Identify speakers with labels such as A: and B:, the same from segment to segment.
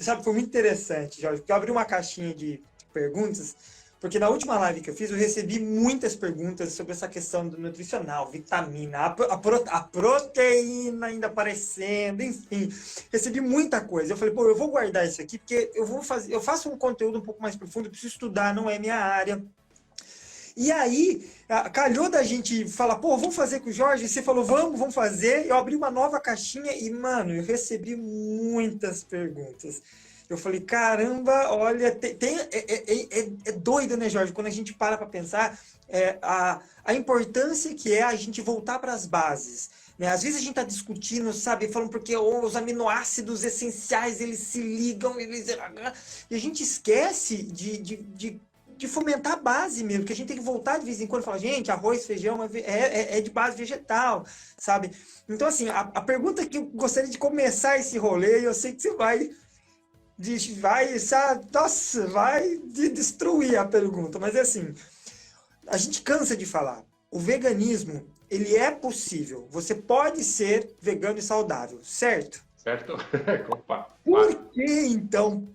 A: sabe, foi muito interessante, Jorge, porque eu abri uma caixinha de perguntas, porque na última live que eu fiz, eu recebi muitas perguntas sobre essa questão do nutricional, vitamina, a proteína ainda aparecendo, enfim, recebi muita coisa. Eu falei, pô, eu vou guardar isso aqui, porque eu faço um conteúdo um pouco mais profundo, eu preciso estudar, não é minha área. E aí, calhou da gente falar, pô, vamos fazer com o Jorge? Você falou, vamos fazer. Eu abri uma nova caixinha e, mano, eu recebi muitas perguntas. Eu falei, caramba, olha, é doido, né, Jorge? Quando a gente para pensar a importância que é a gente voltar para as bases. Né? Às vezes a gente está discutindo, sabe, falando porque os aminoácidos essenciais, eles se ligam, e a gente esquece de fomentar a base mesmo, que a gente tem que voltar de vez em quando e falar, gente, arroz, feijão é de base vegetal, sabe? Então, assim, a pergunta que eu gostaria de começar esse rolê, eu sei que você vai destruir a pergunta, mas é assim, a gente cansa de falar, o veganismo, ele é possível, você pode ser vegano e saudável, certo?
B: Certo? Opa.
A: Por que, então,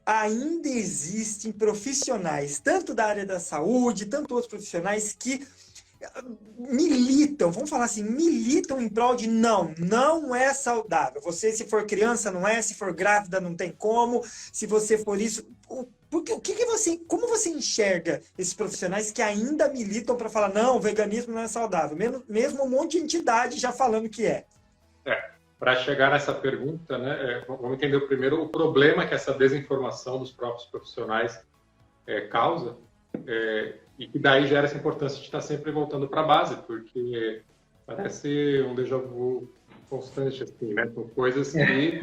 A: ainda existem profissionais, tanto da área da saúde, tanto outros profissionais que militam, vamos falar assim, militam em prol de não é saudável. Você, se for criança, não é, se for grávida, não tem como, se você for isso. Como você enxerga esses profissionais que ainda militam para falar, não, o veganismo não é saudável, mesmo um monte de entidade já falando que é?
B: Para chegar nessa pergunta, né, vamos entender primeiro o problema que essa desinformação dos próprios profissionais causa, e que daí gera essa importância de estar sempre voltando para a base, porque parece um déjà vu constante, assim, né, com coisas que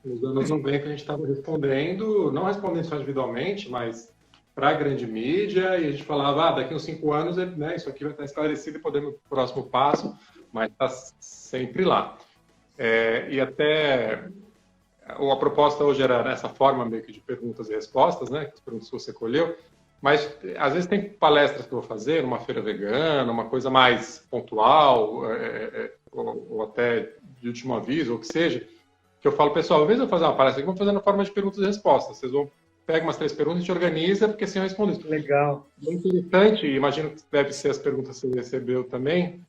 B: nos anos 90 a gente estava respondendo, não respondendo só individualmente, mas para a grande mídia, e a gente falava, daqui uns 5 anos, né, isso aqui vai estar esclarecido e podemos ir para o próximo passo, mas está sempre lá. E até a proposta hoje era nessa forma meio que de perguntas e respostas, né? As perguntas que você colheu, mas às vezes tem palestras que eu vou fazer numa feira vegana, uma coisa mais pontual, ou até de último aviso, ou o que seja, que eu falo, pessoal, ao invés de eu fazer uma palestra aqui, vamos fazer na forma de perguntas e respostas. Vocês vão pegar umas 3 perguntas e a gente organiza, porque assim eu respondo isso.
A: Legal.
B: É interessante, imagino que deve ser as perguntas que você recebeu também,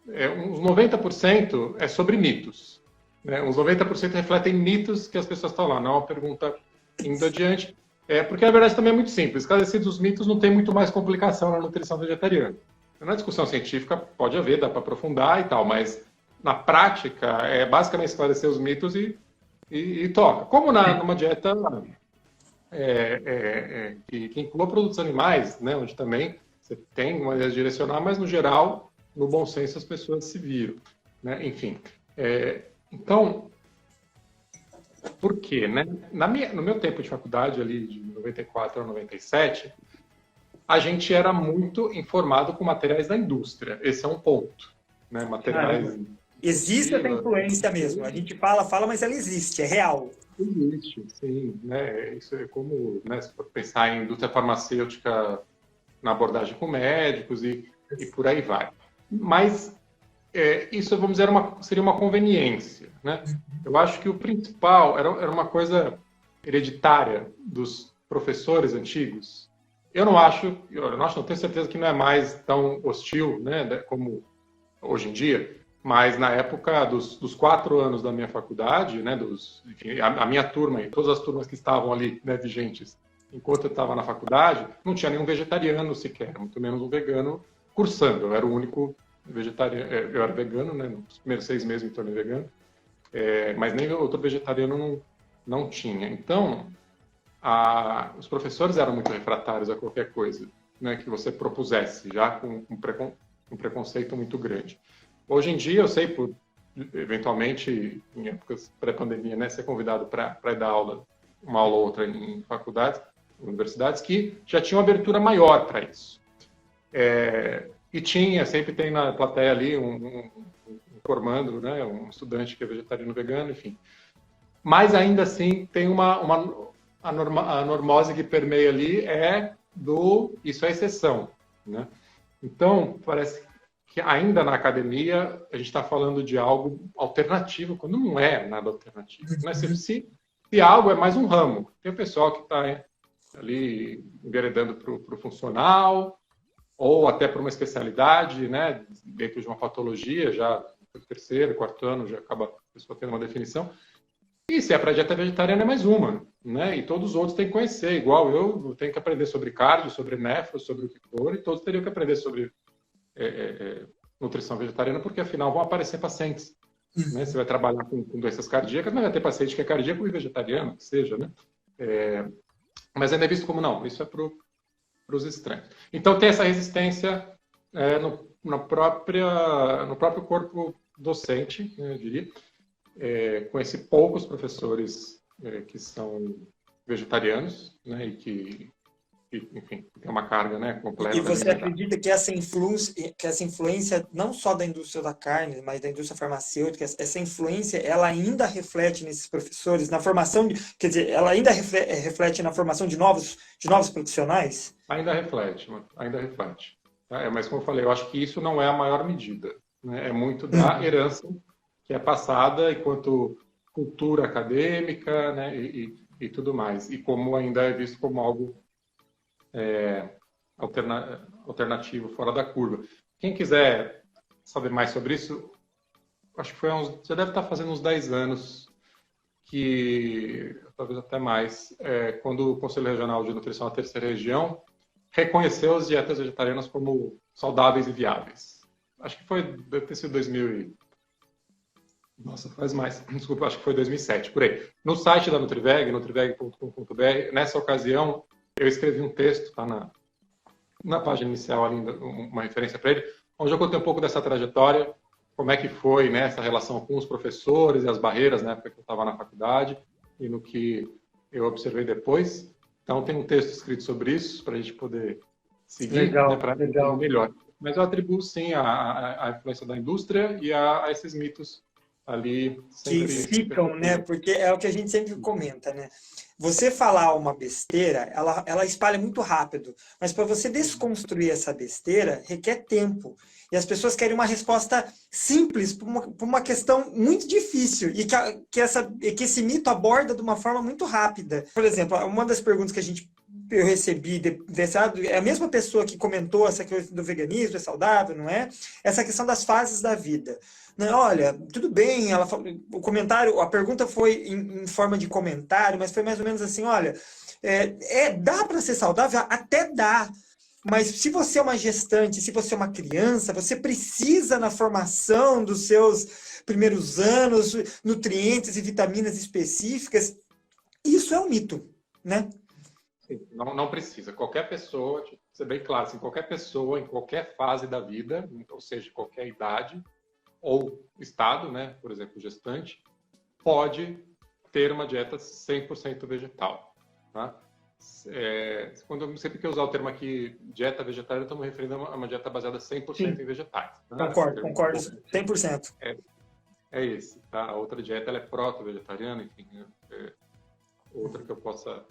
B: uns 90% é sobre mitos. Né? Uns 90% refletem mitos que as pessoas estão lá, não é uma pergunta indo adiante. Porque a verdade também é muito simples. Esclarecidos os mitos, não tem muito mais complicação na nutrição vegetariana. Na discussão científica pode haver, dá para aprofundar e tal, mas na prática é basicamente esclarecer os mitos e toca. Como numa dieta que inclua produtos animais, né? Onde também você tem uma maneira de direcionar, mas no geral, no bom senso, as pessoas se viram. Né? Enfim, então, por quê? Né? No meu tempo de faculdade, ali de 94 a 97, a gente era muito informado com materiais da indústria. Esse é um ponto. Né? Materiais...
A: Existe essa influência mesmo. A gente fala, mas ela existe, é real.
B: Existe, sim. Né? Isso é como, né, se for pensar em indústria farmacêutica na abordagem com médicos e por aí vai. Mas isso, vamos dizer, seria uma conveniência. Né? Eu acho que o principal era uma coisa hereditária dos professores antigos. Eu não tenho certeza que não é mais tão hostil, né, como hoje em dia, mas na época dos 4 anos da minha faculdade, né, enfim, a minha turma e todas as turmas que estavam ali, né, vigentes, enquanto eu estava na faculdade, não tinha nenhum vegetariano sequer, muito menos um vegano cursando. Eu era o único vegetariano, eu era vegano, né, nos primeiros 6 meses me tornei vegano, mas nem outro vegetariano não tinha. Então, os professores eram muito refratários a qualquer coisa, né, que você propusesse, já com um preconceito muito grande. Hoje em dia, eu sei, eventualmente, em épocas pré-pandemia, né, ser convidado para dar uma aula ou outra em faculdades, universidades, que já tinham abertura maior para isso. E sempre tem na plateia ali um formando, né, um estudante que é vegetariano vegano, enfim. Mas ainda assim tem a normose que permeia ali isso é exceção, né? Então, parece que ainda na academia a gente está falando de algo alternativo, quando não é nada alternativo. Né? Se se algo é mais um ramo. Tem o pessoal que está ali enveredando para o funcional, ou até para uma especialidade, né, dentro de uma patologia, já no terceiro, quarto ano, já acaba a pessoa tendo uma definição. E se é para dieta vegetariana, é mais uma, né? E todos os outros têm que conhecer, igual eu tenho que aprender sobre cardio, sobre nefro, sobre o que for, e todos teriam que aprender sobre nutrição vegetariana, porque afinal vão aparecer pacientes. Né? Você vai trabalhar com doenças cardíacas, mas vai ter paciente que é cardíaco e vegetariano, que seja, né? Mas ainda é visto como não, isso é para os estranhos. Então tem essa resistência no próprio corpo docente, eu diria, com esses poucos professores que são vegetarianos, né, e que, enfim, tem uma carga, né, completa.
A: E você acredita que essa influência não só da indústria da carne, mas da indústria farmacêutica, essa influência, ela ainda reflete nesses professores, na formação, quer dizer, ela ainda reflete na formação de novos profissionais?
B: Ainda reflete, ainda reflete. Mas como eu falei, eu acho que isso não é a maior medida, né? É muito da herança que é passada enquanto cultura acadêmica, né, e tudo mais. E como ainda é visto como algo alternativo, fora da curva. Quem quiser saber mais sobre isso, acho que já deve estar fazendo uns 10 anos, que talvez até mais, quando o Conselho Regional de Nutrição da Terceira Região reconheceu as dietas vegetarianas como saudáveis e viáveis. Acho que deve ter sido 2000 Nossa, faz mais. Desculpa, acho que foi 2007, por aí. No site da Nutriveg, nutriveg.com.br, nessa ocasião, eu escrevi um texto, tá na página inicial ali, uma referência para ele, onde eu contei um pouco dessa trajetória, como é que foi, né, essa relação com os professores e as barreiras na época que eu estava na faculdade e no que eu observei depois. Então, tem um texto escrito sobre isso para a gente poder seguir,
A: legal,
B: né, para entender melhor. Mas eu atribuo, sim, a influência da indústria e a esses mitos ali
A: que ficam, né? Porque é o que a gente sempre comenta, né? Você falar uma besteira, ela espalha muito rápido, mas para você desconstruir essa besteira requer tempo. E as pessoas querem uma resposta simples para uma questão muito difícil e que esse mito aborda de uma forma muito rápida. Por exemplo, uma das perguntas que eu recebi é a mesma pessoa que comentou essa questão do veganismo, é saudável, não é? Essa questão das fases da vida. Olha, tudo bem, ela falou, a pergunta foi em forma de comentário, mas foi mais ou menos assim, olha, dá para ser saudável? Até dá, mas se você é uma gestante, se você é uma criança, você precisa na formação dos seus primeiros anos, nutrientes e vitaminas específicas. Isso é um mito, né?
B: Sim, não precisa. Qualquer pessoa, ser bem claro, assim, qualquer pessoa, em qualquer fase da vida, ou seja, qualquer idade, ou estado, né, por exemplo, gestante, pode ter uma dieta 100% vegetal. Tá? Sempre que eu usar o termo aqui, dieta vegetariana, eu estou me referindo a uma dieta baseada 100% Sim. em vegetais. Tá?
A: Concordo 100%.
B: É esse. Tá? A outra dieta ela é proto-vegetariana, enfim, outra que eu possa...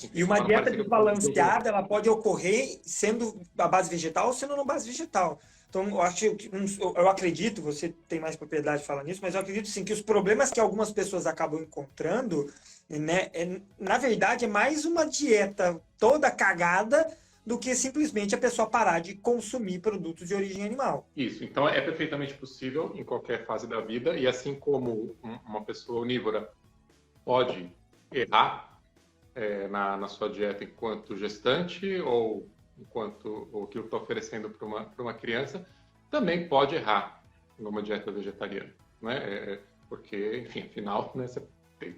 B: Enfim,
A: e uma dieta desbalanceada, ela pode ocorrer sendo a base vegetal ou sendo não base vegetal. Então, eu acredito, você tem mais propriedade de falar nisso, mas eu acredito sim que os problemas que algumas pessoas acabam encontrando, né, na verdade, é mais uma dieta toda cagada do que simplesmente a pessoa parar de consumir produtos de origem animal.
B: Isso, então é perfeitamente possível em qualquer fase da vida, e assim como uma pessoa onívora pode errar na sua dieta enquanto gestante ou enquanto o que eu estou oferecendo para uma criança, também pode errar numa dieta vegetariana, né? Porque, enfim, afinal, né, você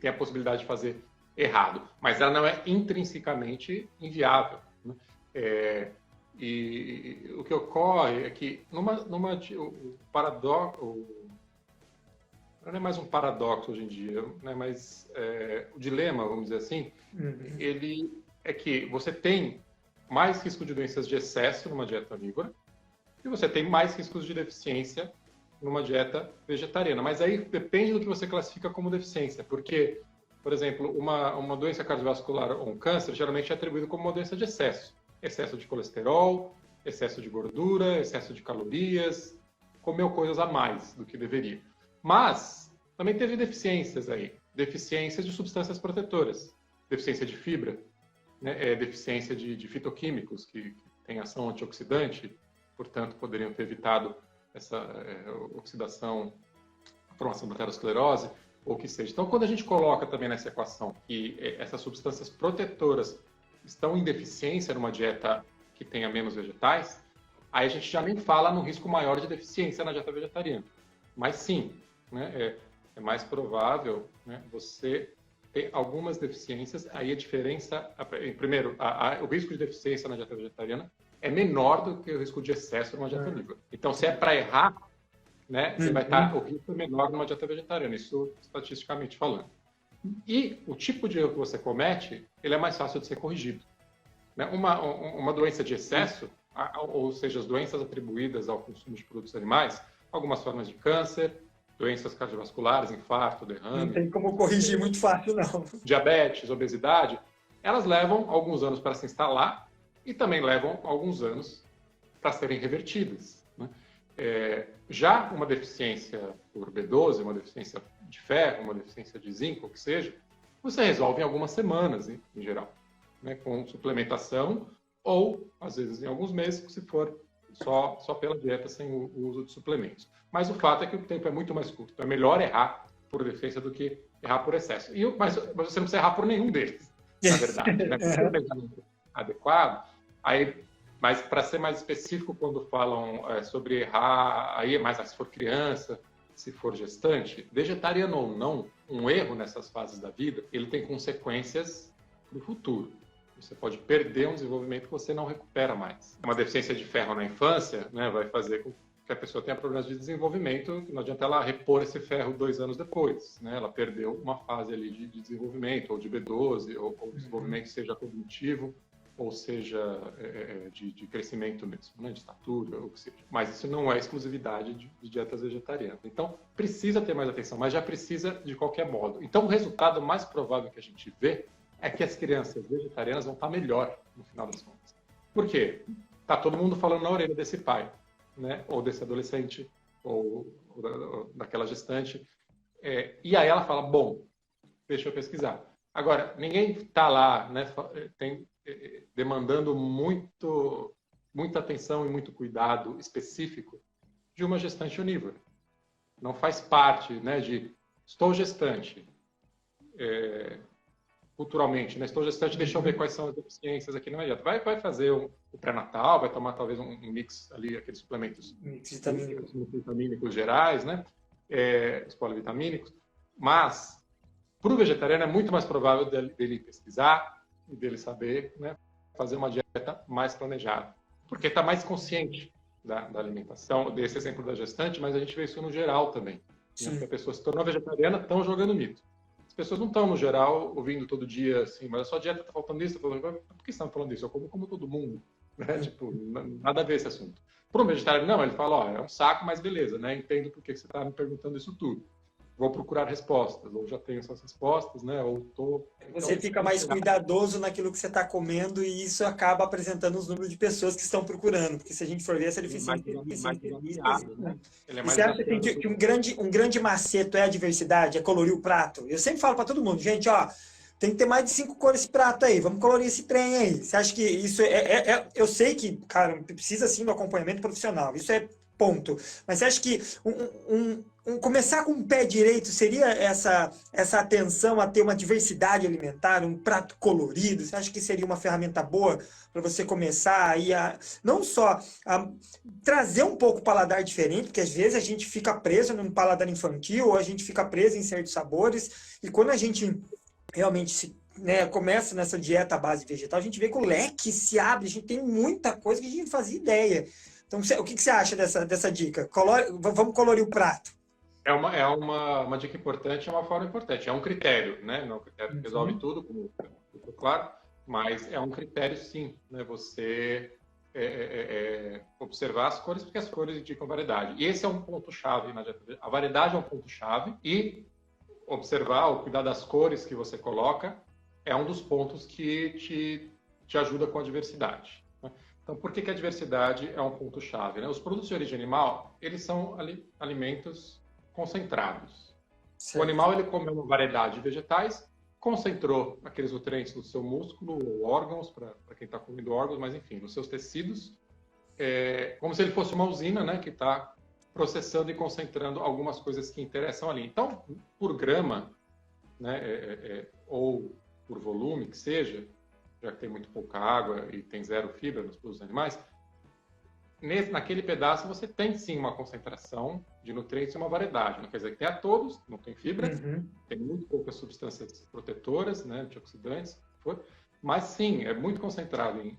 B: tem a possibilidade de fazer errado, mas ela não é intrinsecamente inviável, né? E o que ocorre é que o paradoxo, não é mais um paradoxo hoje em dia, né, mas o dilema, vamos dizer assim, ele é que você tem mais risco de doenças de excesso numa dieta onívora e você tem mais riscos de deficiência numa dieta vegetariana. Mas aí depende do que você classifica como deficiência, porque, por exemplo, uma doença cardiovascular ou um câncer geralmente é atribuído como uma doença de excesso. Excesso de colesterol, excesso de gordura, excesso de calorias, comeu coisas a mais do que deveria. Mas também teve deficiências aí. deficiências de substâncias protetoras, deficiência de fibra, né, deficiência de fitoquímicos que têm ação antioxidante, portanto, poderiam ter evitado essa oxidação, a formação da aterosclerose, ou o que seja. Então, quando a gente coloca também nessa equação que essas substâncias protetoras estão em deficiência numa dieta que tenha menos vegetais, aí a gente já nem fala no risco maior de deficiência na dieta vegetariana. Mas sim, né, é mais provável, né, você ter algumas deficiências. Aí a diferença, primeiro, o risco de deficiência na dieta vegetariana é menor do que o risco de excesso numa dieta onívora. Então, se é para errar, né, você vai estar, o risco é menor numa dieta vegetariana, isso estatisticamente falando. E o tipo de erro que você comete, ele é mais fácil de ser corrigido. Né? Uma doença de excesso, ou seja, as doenças atribuídas ao consumo de produtos animais, algumas formas de câncer, doenças cardiovasculares, infarto, derrame...
A: Não tem como corrigir muito fácil, não.
B: Diabetes, obesidade, elas levam alguns anos para se instalar e também levam alguns anos para serem revertidas. Né? Já uma deficiência por B12, uma deficiência de ferro, uma deficiência de zinco, o que seja, você resolve em algumas semanas, em geral, né? Com suplementação ou, às vezes, em alguns meses, se for só pela dieta, sem o uso de suplementos. Mas o fato é que o tempo é muito mais curto. Então é melhor errar por deficiência do que errar por excesso. Mas você não precisa errar por nenhum deles, na verdade. Né? Porque o treinamento adequado, mas para ser mais específico, quando falam sobre errar, aí é mais se for criança, se for gestante, vegetariano ou não, um erro nessas fases da vida, ele tem consequências para o futuro. Você pode perder um desenvolvimento que você não recupera mais. Uma deficiência de ferro na infância, né, vai fazer com que a pessoa tenha problemas de desenvolvimento, não adianta ela repor esse ferro 2 anos depois. Né? Ela perdeu uma fase ali de desenvolvimento, ou de B12, ou desenvolvimento seja cognitivo, ou seja de crescimento mesmo, né? De estatura, ou o que seja. Mas isso não é exclusividade de dietas vegetarianas. Então, precisa ter mais atenção, mas já precisa de qualquer modo. Então, o resultado mais provável que a gente vê é que as crianças vegetarianas vão estar melhor no final das contas. Por quê? Tá todo mundo falando na orelha desse pai, né? Ou desse adolescente, ou daquela gestante. E aí ela fala, bom, deixa eu pesquisar. Agora, ninguém está lá, né, demandando muita atenção e muito cuidado específico de uma gestante onívora. Não faz parte, né, de estou gestante, culturalmente, né? Estou gestante, deixa eu ver quais são as deficiências aqui na dieta. Vai fazer o pré-natal, vai tomar talvez um mix ali, aqueles suplementos vitamínicos gerais, né? Os polivitamínicos. Mas, para o vegetariano, é muito mais provável dele pesquisar e dele saber, né, fazer uma dieta mais planejada. Porque está mais consciente da alimentação. Desse exemplo da gestante, mas a gente vê isso no geral também. Né? Porque a pessoa se tornou vegetariana, estão jogando mito. As pessoas não estão, no geral, ouvindo todo dia assim, mas a sua dieta está faltando isso, por que você está falando isso? Eu como todo mundo. Né? Tipo, nada a ver esse assunto. Para um vegetariano, não, ele fala, é um saco, mas beleza, né? Entendo por que você está me perguntando isso tudo. Vou procurar respostas, ou já tenho essas respostas, né? Ou tô...
A: Você fica mais cuidadoso naquilo que você está comendo e isso acaba apresentando os números de pessoas que estão procurando, porque se a gente for ver essa deficiência...
B: Né?
A: Você acha que um grande macete é a diversidade, é colorir o prato? Eu sempre falo para todo mundo, gente, ó, tem que ter mais de 5 cores esse prato aí, vamos colorir esse trem aí. Você acha que isso eu sei que, cara, precisa sim do acompanhamento profissional, isso é ponto. Mas você acha que começar com o pé direito seria essa atenção a ter uma diversidade alimentar, um prato colorido? Você acha que seria uma ferramenta boa para você começar aí não só a trazer um pouco o paladar diferente, porque às vezes a gente fica preso num paladar infantil ou a gente fica preso em certos sabores, e quando a gente realmente começa nessa dieta à base vegetal, a gente vê que o leque se abre, a gente tem muita coisa que a gente não fazia ideia. Então, o que você acha dessa dica? Vamos colorir o prato.
B: É uma dica importante, é uma forma importante. É um critério, né? Não é um critério que resolve tudo, como ficou claro, mas é um critério, sim, né? Você observar as cores, porque as cores indicam variedade. E esse é um ponto-chave na dieta. A variedade é um ponto-chave e observar ou cuidar das cores que você coloca é um dos pontos que te ajuda com a diversidade. Então, por que a diversidade é um ponto-chave? Né? Os produtos de origem animal, eles são alimentos concentrados. O animal ele comeu uma variedade de vegetais, concentrou aqueles nutrientes no seu músculo ou órgãos, para quem está comendo órgãos, mas enfim, nos seus tecidos, como se ele fosse uma usina, né, que está processando e concentrando algumas coisas que interessam ali. Então, por grama, né, ou por volume, que seja, já que tem muito pouca água e tem zero fibra nos produtos animais, naquele pedaço você tem sim uma concentração de nutrientes e uma variedade. Não quer dizer que tenha todos, não tem fibra, tem muito poucas substâncias protetoras, né, antioxidantes, mas sim, é muito concentrado em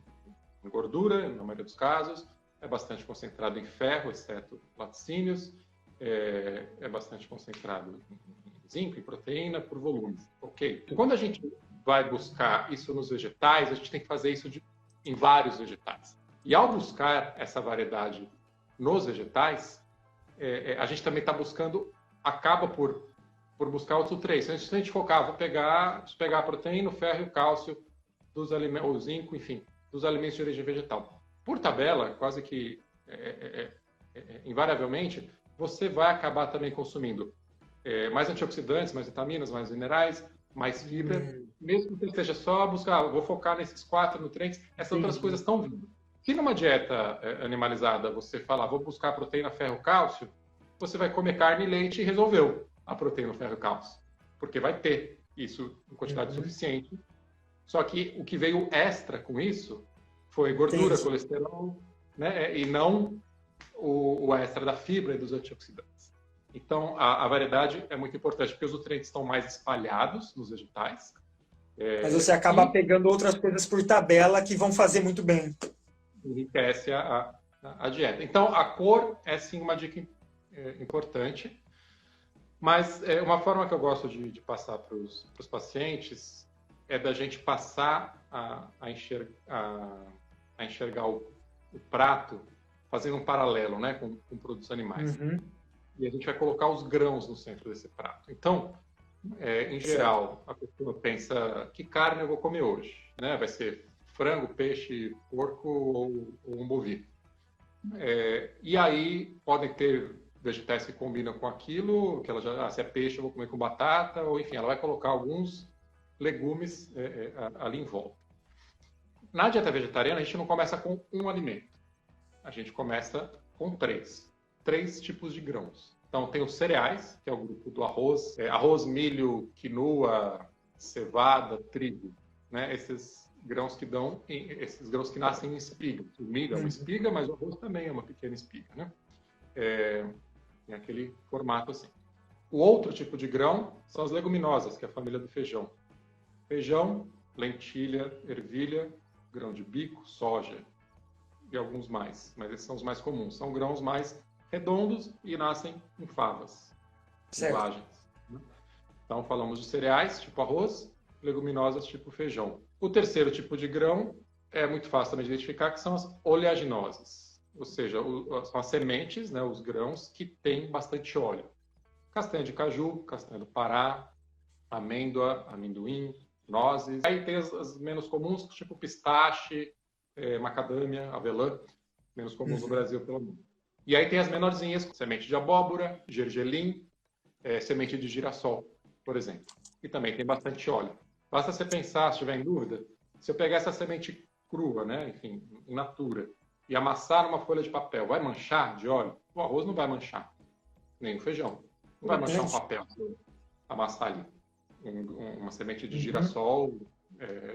B: gordura, na maioria dos casos, é bastante concentrado em ferro, exceto laticínios, é bastante concentrado em zinco e proteína por volume. Ok. E quando a gente vai buscar isso nos vegetais, a gente tem que fazer isso em vários vegetais. E ao buscar essa variedade nos vegetais, a gente também está buscando, acaba por buscar outros nutrientes. Então, se a gente focar, vou pegar a proteína, o ferro e o cálcio dos alimentos, o zinco, enfim, dos alimentos de origem vegetal. Por tabela, quase que invariavelmente, você vai acabar também consumindo mais antioxidantes, mais vitaminas, mais minerais, mais fibra, mesmo que seja só buscar, vou focar nesses 4 nutrientes, essas outras coisas estão vindo. Se numa dieta animalizada você falar, vou buscar proteína, ferro, cálcio, você vai comer carne e leite e resolveu a proteína, ferro e cálcio, porque vai ter isso em quantidade suficiente. Só que o que veio extra com isso foi gordura, colesterol, né, e não o extra da fibra e dos antioxidantes. Então, a variedade é muito importante, porque os nutrientes estão mais espalhados nos vegetais.
A: Mas você acaba pegando outras coisas por tabela que vão fazer muito bem.
B: Enriquece a dieta. Então, a cor é, sim, uma dica importante. Mas uma forma que eu gosto de passar para os pacientes é da gente passar a enxergar o prato fazendo um paralelo, né, com produtos animais. E a gente vai colocar os grãos no centro desse prato. Então, em geral, a pessoa pensa, que carne eu vou comer hoje? Né? Vai ser frango, peixe, porco ou um bovino. E aí podem ter vegetais que combinam com aquilo, que ela já, se é peixe eu vou comer com batata, ou enfim, ela vai colocar alguns legumes ali em volta. Na dieta vegetariana, a gente não começa com um alimento. A gente começa com 3 tipos de grãos. Então, tem os cereais, que é o grupo do arroz, arroz, milho, quinoa, cevada, trigo, né? Esses grãos que nascem em espiga. O milho é uma espiga, mas o arroz também é uma pequena espiga, né? Em aquele formato assim. O outro tipo de grão são as leguminosas, que é a família do feijão. Feijão, lentilha, ervilha, grão de bico, soja e alguns mais, mas esses são os mais comuns. São grãos mais redondos e nascem em favas, silvagens. Né? Então, falamos de cereais, tipo arroz, leguminosas, tipo feijão. O terceiro tipo de grão é muito fácil também de identificar, que são as oleaginosas, ou seja, são as sementes, né, os grãos que têm bastante óleo. Castanha de caju, castanha do Pará, amêndoa, amendoim, nozes. Aí tem as menos comuns, tipo pistache, macadâmia, avelã, menos comuns no Brasil, pelo menos. E aí tem as menorzinhas, semente de abóbora, gergelim, semente de girassol, por exemplo. E também tem bastante óleo. Basta você pensar, se estiver em dúvida, se eu pegar essa semente crua, né, enfim, in natura, e amassar numa folha de papel, vai manchar de óleo? O arroz não vai manchar, nem o feijão. Não vai manchar um papel se eu amassar ali. Uma semente de girassol,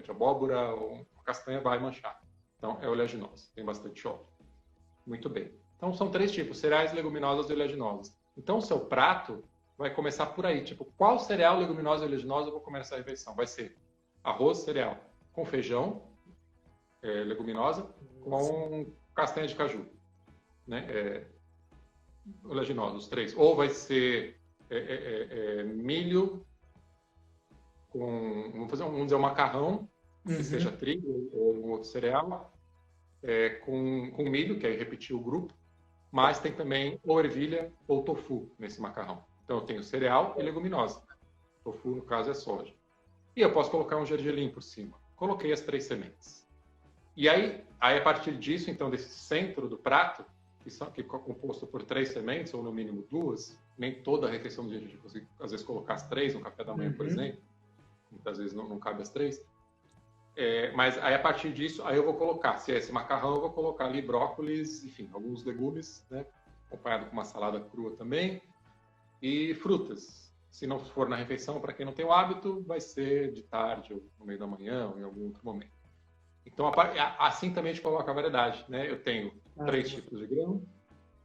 B: de abóbora ou uma castanha vai manchar. Então, é oleaginosa, tem bastante óleo. Muito bem. Então, são 3 tipos, cereais, leguminosas e oleaginosas. Então, o seu prato vai começar por aí. Tipo, qual cereal, leguminosa e oleaginosa eu vou comer essa refeição? Vai ser arroz, cereal, com feijão, leguminosa, com castanha de caju, né? Oleaginosa, os 3. Ou vai ser milho com, vamos dizer, um macarrão, que seja trigo ou um outro cereal, com milho, que aí repetir o grupo, mas tem também ou ervilha ou tofu nesse macarrão. Então eu tenho cereal e leguminosa. Tofu, no caso, é soja. E eu posso colocar um gergelim por cima. Coloquei as 3 sementes. E aí a partir disso, então, desse centro do prato, que é composto por 3 sementes, ou no mínimo 2, nem toda a refeição do dia a gente consegue, às vezes, colocar as 3 no café da manhã, por exemplo. Muitas vezes não cabe as 3. Mas aí, a partir disso, aí eu vou colocar, se é esse macarrão, eu vou colocar ali brócolis, enfim, alguns legumes, né? Acompanhado com uma salada crua também, e frutas. Se não for na refeição, para quem não tem o hábito, vai ser de tarde, ou no meio da manhã, ou em algum outro momento. Então, assim também a gente coloca a variedade, né? Eu tenho 3 tipos de grão,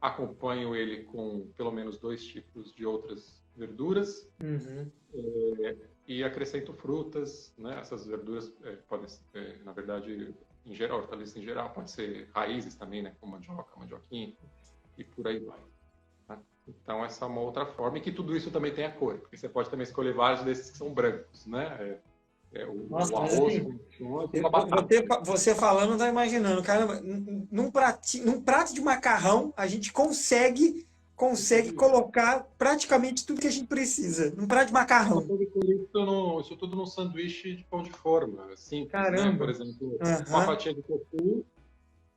B: acompanho ele com pelo menos 2 tipos de outras verduras, e acrescento frutas, né? Essas verduras podem ser, na verdade, em geral, hortaliças em geral, pode ser raízes também, né? Como mandioca, mandioquinha, e por aí vai. Tá? Então, essa é uma outra forma, e que tudo isso também tem a cor, porque você pode também escolher vários desses que são brancos, né?
A: Nossa,
B: o arroz com uma batata.
A: Você falando, tá imaginando, caramba, num prato de macarrão, a gente consegue colocar praticamente tudo que a gente precisa, num prato de macarrão.
B: Isso tudo num sanduíche de pão de forma, assim,
A: Caramba.
B: né? Por exemplo, uma fatia de tofu,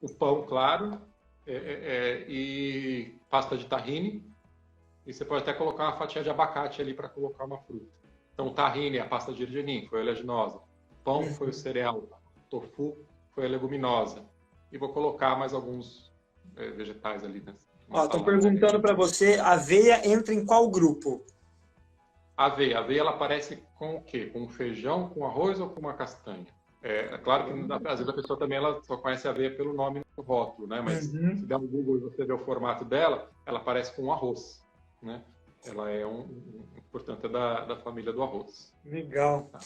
B: o pão, claro, e pasta de tahine, e você pode até colocar uma fatia de abacate ali para colocar uma fruta. Então, o tahine é a pasta de gergelim, foi a oleaginosa. O pão foi o cereal. O tofu foi a leguminosa. E vou colocar mais alguns vegetais ali. Né?
A: Estou perguntando para você, aveia entra em qual grupo?
B: Aveia. Aveia, ela aparece com o quê? Com feijão, com arroz ou com uma castanha? É claro que, às vezes, a pessoa também ela só conhece a aveia pelo nome no rótulo, né? Mas se der um Google e você ver o formato dela, ela aparece com arroz, né? Ela é portanto, da família do arroz.
A: Legal.
B: Tá.